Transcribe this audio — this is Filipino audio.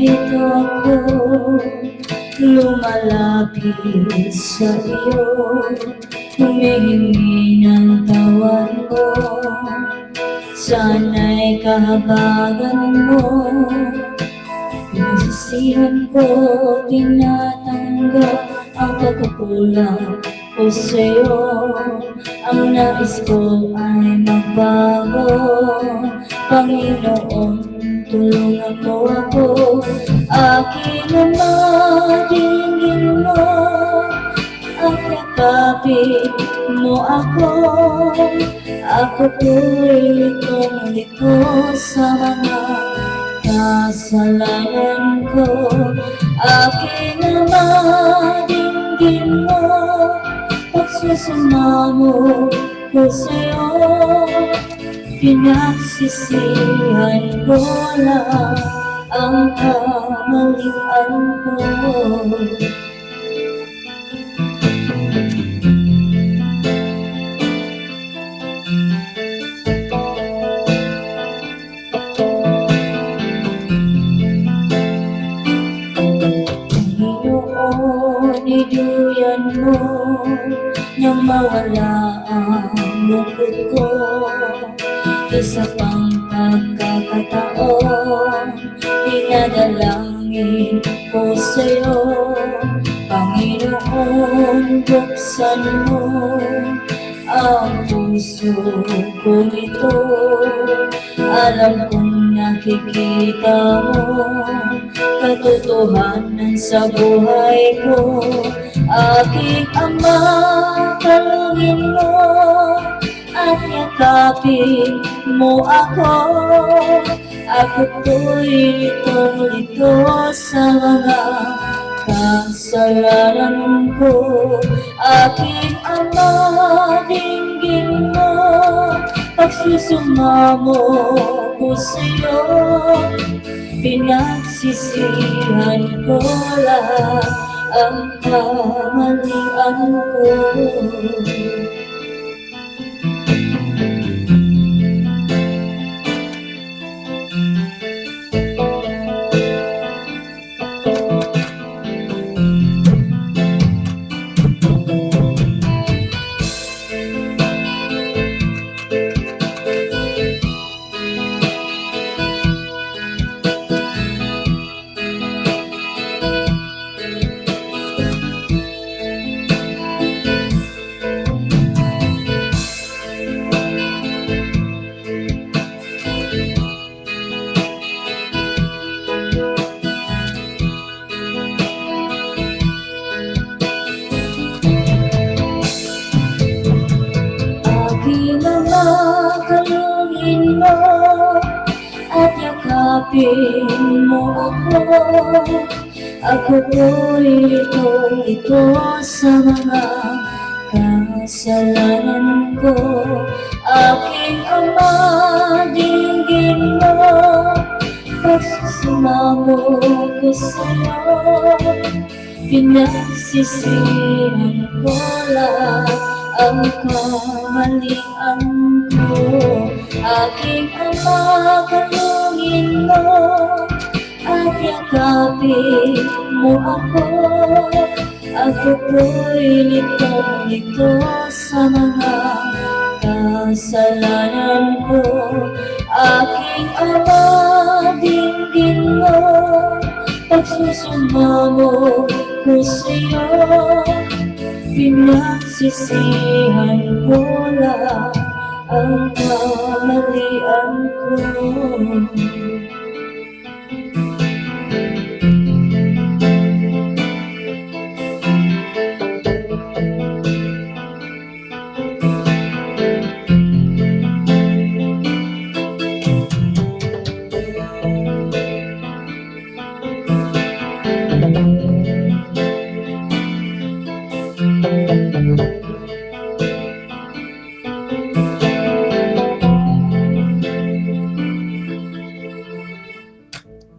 dito ako lumalapit sa iyo, humihingi ng tawad mo. Sana'y kahabagan mo, pinasisihan ko, tinatanggap ang pagkukulang ko sa'yo. Ang nais ko ay magbago, Panginoon, tulungan mo ako. Aking Ama, dinggin mo at yakapin mo ako. Ako po'y litong-lito sa mga kasalanan ko. Aking Ama, dinggin mo pagsusumamo ko sa'yo. Pinagsisihan ko lang ang kamalian ko. Panginoon, iduyan mo nang mawala ang lungkot ko. Isa pang pagkakataon, dinadalangin ko sa'yo. Panginoon, buksan mo ang puso ko ito. Alam kong nakikita mo katotohanan sa buhay ko. Aking Ama, kalungin mo at yakapin mo ako. Ako po'y litong-lito sa mga kasalanan ko. Aking Ama, dinggin mo pagsusumamo ko sa'yo. Pinagsisihan ko lang ang kamalian ko. Aking Ama, kalungin mo at yakapin mo ako. Ako po'y litong-lito sa mga kasalanan ko. Aking Ama, dinggin mo pagsusumamo ko sa'yo. Pinagsisihan ko lang ang kamalian ko. Aking Ama, kalungin mo at yakapin mo ako. Ako po'y litong-lito sa mga kasalanan ko. Aking Ama, dinggin mo pagsusumamo ko sa'yo. Pinagsisihan ko lang ang kamalian ko. Thank you.